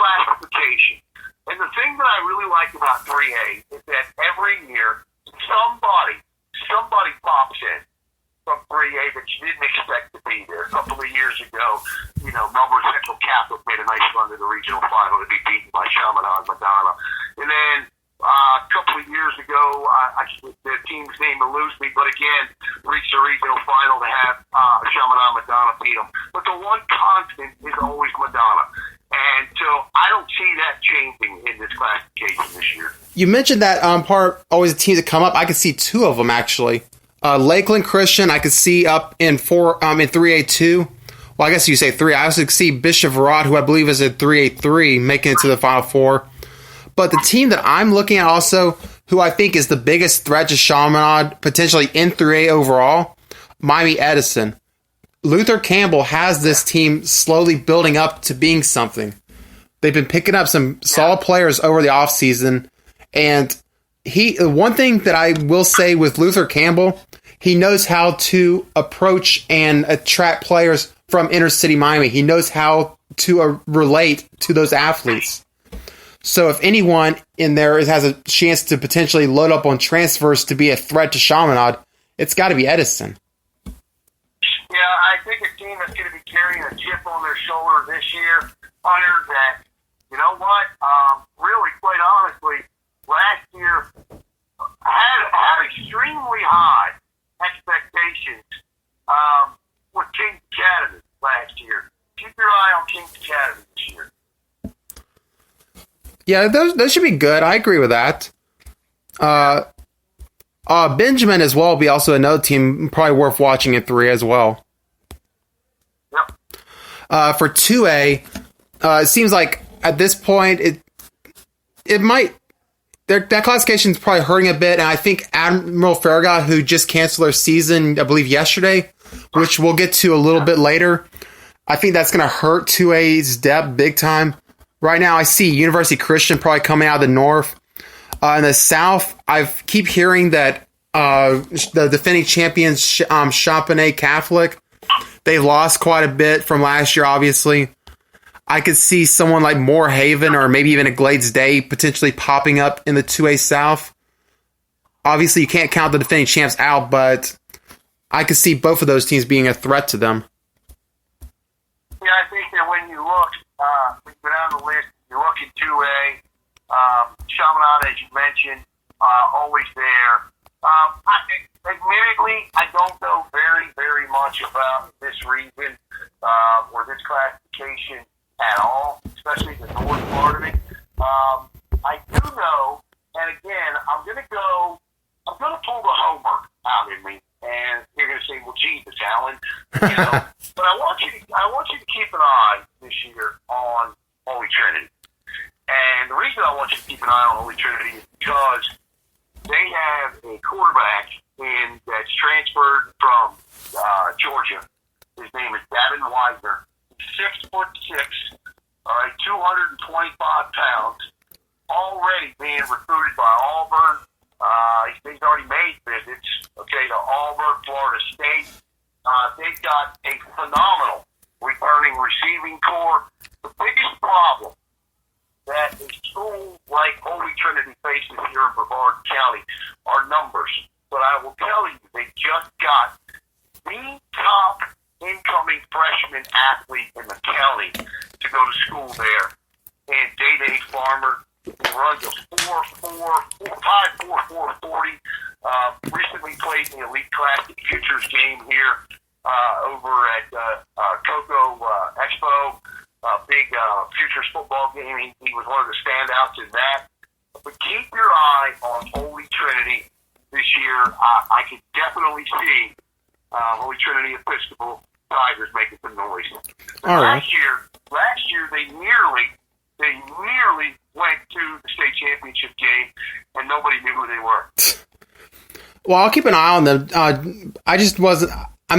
classification. And the thing that I really like about 3A is that every year somebody pops in from 3A that you didn't expect to be there. A couple of years ago, Melbourne Central Catholic made a nice run to the regional final to be beaten by Chaminade Madonna. And then a couple of years ago, the team's name eludes me, but again, reached the regional final to have Chaminade Madonna beat them. But the one constant is always Madonna. And so I don't see that changing in this classification this year. You mentioned that part, always the teams that come up. I could see two of them, actually. Lakeland Christian, I could see up in 3A2. Well, I guess you say 3. I also could see Bishop Verrett, who I believe is at 3A3, making it to the Final Four. But the team that I'm looking at also, who I think is the biggest threat to Chaminade, potentially in 3A overall, Miami Edison. Luther Campbell has this team slowly building up to being something. They've been picking up some solid players over the offseason. And one thing that I will say with Luther Campbell, he knows how to approach and attract players from inner city Miami. He knows how to relate to those athletes. So if anyone in there has a chance to potentially load up on transfers to be a threat to Chaminade, it's got to be Edison. Yeah, I think a team that's going to be carrying a chip on their shoulder this year, Hunter, that, you know what, really, quite honestly, last year had extremely high expectations with Kings Academy last year. Keep your eye on Kings Academy this year. Yeah, those should be good. I agree with that. Benjamin as well will be also another team probably worth watching in 3 as well. Yep. For 2A, it seems like at this point it might that classification is probably hurting a bit, and I think Admiral Farragut, who just canceled their season, I believe yesterday, which we'll get to a little bit later, I think that's going to hurt 2A's depth big time. Right now, I see University Christian probably coming out of the north. In the South, I keep hearing that the defending champions, Champagnat Catholic, they lost quite a bit from last year, obviously. I could see someone like Moorhaven or maybe even a Glades Day potentially popping up in the 2A South. Obviously, you can't count the defending champs out, but I could see both of those teams being a threat to them. Yeah, I think that when you look, we go down the list, you look at 2A, Chaminade, as you mentioned, always there. Admittedly, I don't know very, very much about this region or this classification at all, especially the north part of it. I do know, and again, I'm going to pull the homework out in me, and you're going to say, well, Jesus, Alan, but I want you to keep an eye this year on Holy Trinity. And the reason I want you to keep an eye on Holy Trinity is because they have a quarterback that's transferred from Georgia. His name is Davin Wisener. He's 6'6", all right, 225 pounds, already being recruited by Auburn. He's already made visits, to Auburn, Florida State. They've got a phenomenal returning receiving core. The biggest problem that a school like Holy Trinity faces here in Brevard County are numbers. But I will tell you, they just got the top incoming freshman athlete in the county to go to school there. And Day Farmer, who runs a 5.4440. Recently played in the Elite Classic Futures game here over at Coco Expo. Big Futures football game. He was one of the standouts in that. But keep your eye on Holy Trinity this year. I can definitely see Holy Trinity Episcopal Tigers making some noise. Last year they nearly went to the state championship game, and nobody knew who they were. Well, I'll keep an eye on them. I'm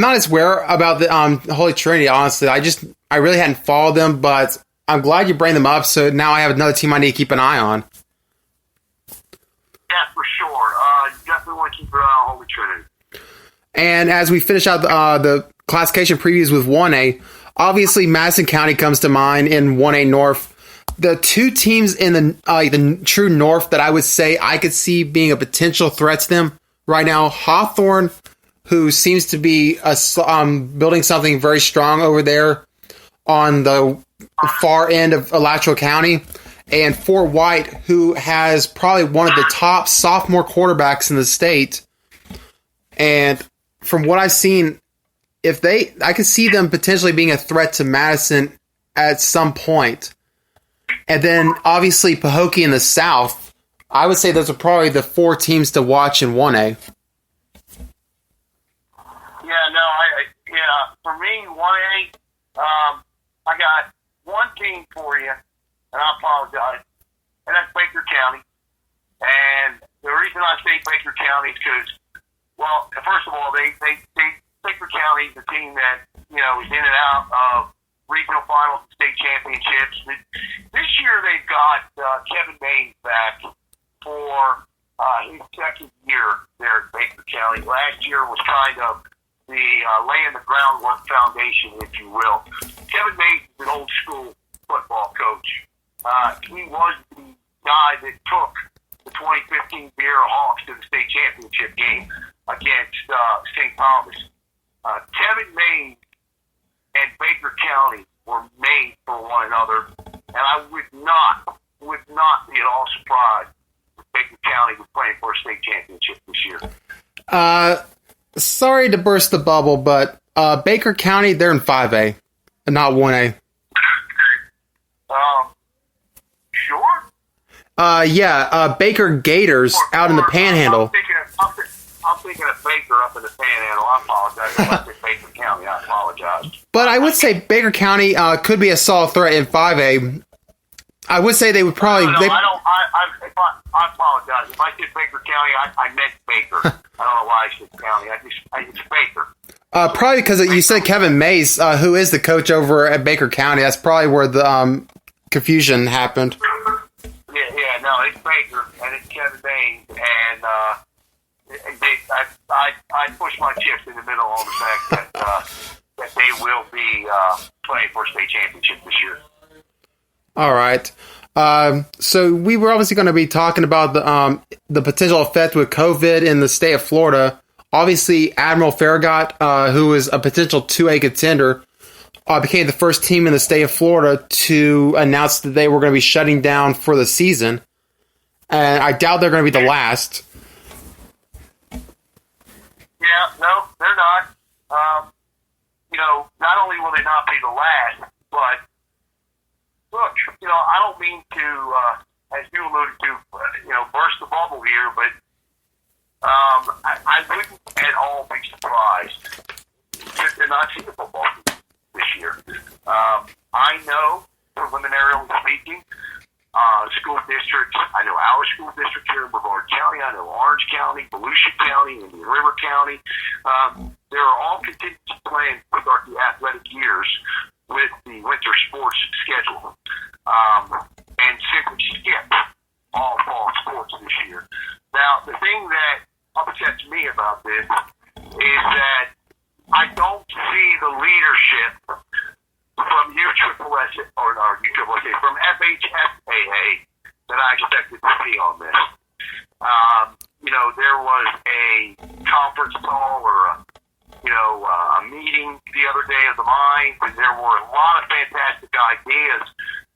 not as aware about the Holy Trinity, honestly. I really hadn't followed them, but I'm glad you bring them up, so now I have another team I need to keep an eye on. Yeah, for sure. You definitely want to keep your eye on Holy Trinity. And as we finish out the classification previews with 1A, obviously Madison County comes to mind in 1A North. the two teams in the true north that I would say I could see being a potential threat to them right now, Hawthorne, who seems to be building something very strong over there on the far end of Alachua County, and Fort White, who has probably one of the top sophomore quarterbacks in the state. And from what I've seen, I could see them potentially being a threat to Madison at some point. And then obviously Pahokee in the south. I would say those are probably the four teams to watch in 1A. For me, 1A, I got one team for you, and I apologize, and that's Baker County. And the reason I say Baker County is because, well, first of all, Baker County is a team that, is in and out of regional finals and state championships. This year they've got Kevin Mays back for his second year there at Baker County. Last year was kind of the laying the groundwork foundation, if you will. Kevin Mays is an old school football coach. He was the guy that took the 2015 Bear Hawks to the state championship game against St. Thomas. Kevin Mays and Baker County were made for one another, and I would not be at all surprised if Baker County was playing for a state championship this year. Sorry to burst the bubble, but Baker County, they're in 5A and not 1A. Sure? Baker Gators out in the Panhandle. I'm thinking of Baker up in the Panhandle. I apologize. If I said Baker County, I apologize. But I would say Baker County could be a solid threat in 5A. I would say they would probably... I apologize. If I said Baker County, I meant Baker. I don't know why I said county. It's Baker. Probably because you said Kevin Mays, who is the coach over at Baker County. That's probably where the confusion happened. It's Baker, and it's Kevin Mays, and I push my chips in the middle on the fact that they will be playing for a state championship this year. All right. So we were obviously going to be talking about the potential effect with COVID in the state of Florida. Obviously, Admiral Farragut, who is a potential 2A contender, became the first team in the state of Florida to announce that they were going to be shutting down for the season. And I doubt they're going to be the last. Yeah, no, they're not. Not only will they not be the last, but look, I don't mean to, as you alluded to, burst the bubble here, but I wouldn't at all be surprised to not see the football this year. I know, preliminarily speaking, school districts, I know our school district here in Brevard County, I know Orange County, Volusia County, Indian River County. There are all contingency plans to start the athletic years with the winter sports schedule, and simply skip all fall sports this year. Now, the thing that upsets me about this is that I don't see the leadership from from FHSAA that I expected to see on this. There was a conference call or a meeting the other day of the minds, and there were a lot of fantastic ideas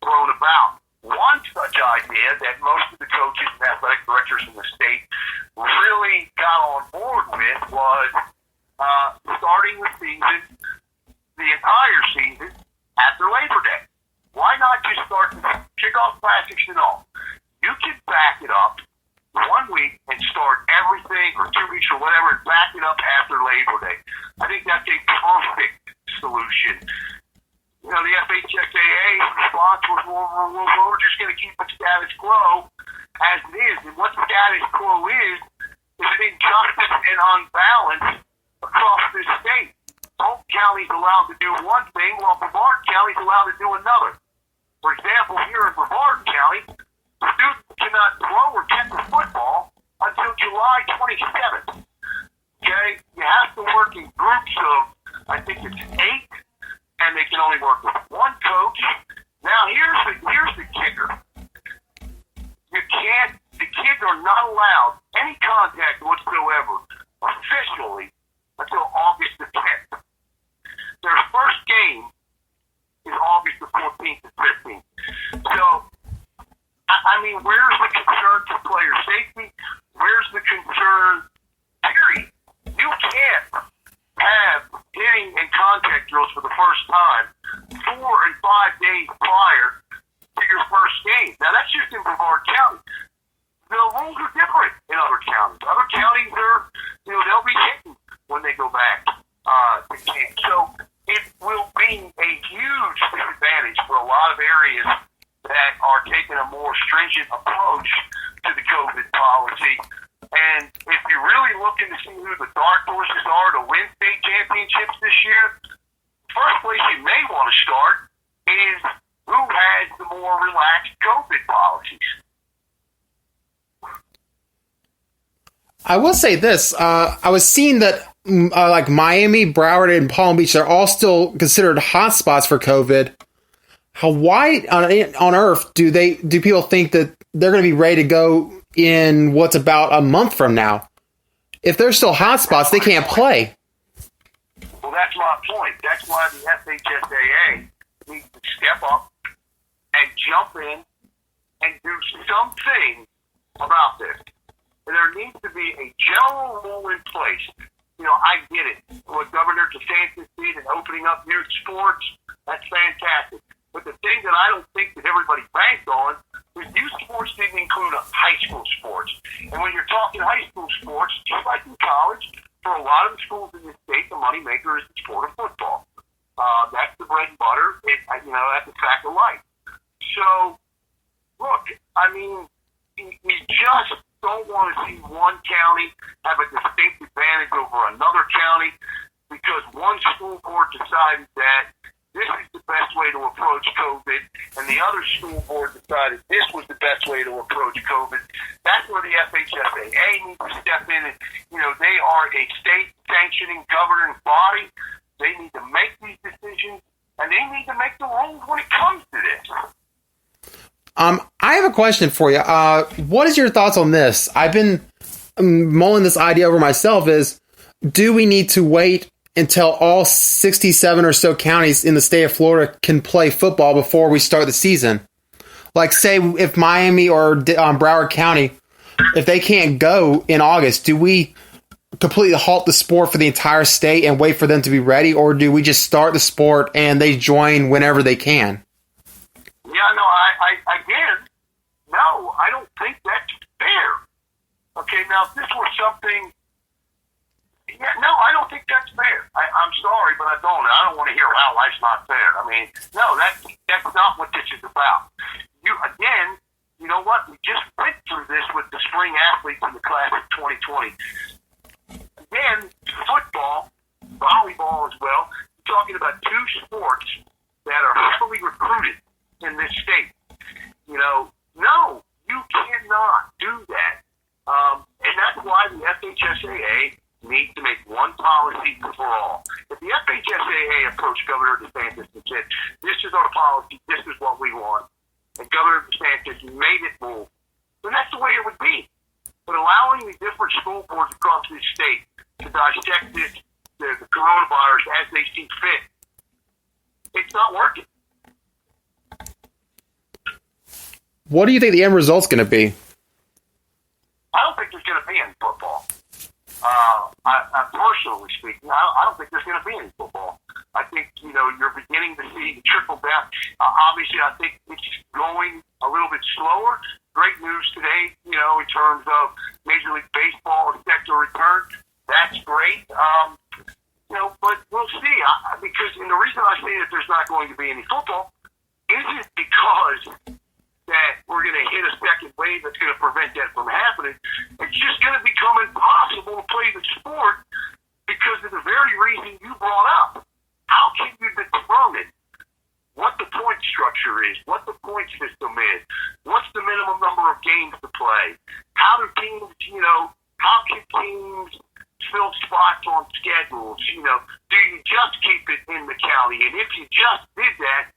thrown about. One such idea that most of the coaches and athletic directors in the state really got on board with was starting the season, the entire season, after Labor Day. Why not just start the kickoff classics and all? You can back it up 1 week and start everything, or 2 weeks or whatever, and back it up after Labor Day. I think that's a perfect solution. The FHSAA response was, we're just going to keep the status quo as it is. And what status quo is an injustice and unbalance across this state. Polk County's allowed to do one thing, while Brevard County's allowed to do another. For example, here in Brevard County, students cannot throw or catch the football until July 27th. Okay? You have to work in groups of, I think it's 8, and they can only work with one coach. Now, here's the kicker. are not allowed any contact whatsoever officially until August the 10th. Their first game is August the 14th and 15th. So, I mean, where's the concern for player safety? Where's the concern, period? You can't have hitting and contact drills for the first time 4 and 5 days prior to your first game. Now, that's just in Brevard County. The rules are different in other counties. Other counties are, they'll be hitting when they go back to camp. So it will be a huge disadvantage for a lot of areas that are taking a more stringent approach to the COVID policy. And if you're really looking to see who the dark horses are to win state championships this year, first place you may want to start is who has the more relaxed COVID policies. I will say this. I was seeing that like Miami, Broward, and Palm Beach, they're all still considered hotspots for COVID. How wide on earth do people think that they're going to be ready to go in what's about a month from now? If they're still hotspots, they can't play. Well, that's my point. That's why the FHSAA needs to step up and jump in and do something about this. And there needs to be a general rule in place. I get it. What Governor DeSantis did in opening up youth sports, that's fantastic. But the thing that I don't think that everybody banked on is youth sports didn't include high school sports. And when you're talking high school sports, just like in college, for a lot of the schools in this state, the moneymaker is the sport of football. That's the bread and butter. That's a fact of life. So, look, I mean, we just don't want to see one county have a distinct advantage over another county because one school board decided that this is the best way to approach COVID, and the other school board decided this was the best way to approach COVID. That's where the FHSAA needs to step in. And, they are a state-sanctioning governing body. They need to make these decisions, and they need to make the rules when it comes to this. I have a question for you. What is your thoughts on this? I've been mulling this idea over myself. Do we need to wait until all 67 or so counties in the state of Florida can play football before we start the season? Like, say, if Miami or Broward County, if they can't go in August, do we completely halt the sport for the entire state and wait for them to be ready, or do we just start the sport and they join whenever they can? Yeah, no, no, I don't think that's fair. Okay, now if this was something, no, I don't think that's fair. I'm sorry, but I don't want to hear, wow, life's not fair. I mean, no, that's not what this is about. You know what? We just went through this with the spring athletes in the class of 2020. Again, football, volleyball as well, we're talking about two sports that are heavily recruited in this state. No, you cannot do that. And that's why the FHSAA needs to make one policy for all. If the FHSAA approached Governor DeSantis and said, this is our policy, this is what we want, and Governor DeSantis made it move, then that's the way it would be. But allowing the different school boards across this state to dissect the coronavirus as they see fit, it's not working. What do you think the end result's going to be? I don't think there's going to be any football. I personally speaking, I don't think there's going to be any football. I think, you're beginning to see the trickle down. Obviously, I think it's going a little bit slower. Great news today, in terms of Major League Baseball is set to return. That's great. But we'll see. Because, and the reason I say that there's not going to be any football isn't because that we're going to hit a second wave that's going to prevent that from happening. It's just going to become impossible to play the sport because of the very reason you brought up. How can you determine what the point structure is, what the point system is, what's the minimum number of games to play? How do teams, how can teams fill spots on schedules? Do you just keep it in the county? And if you just did that,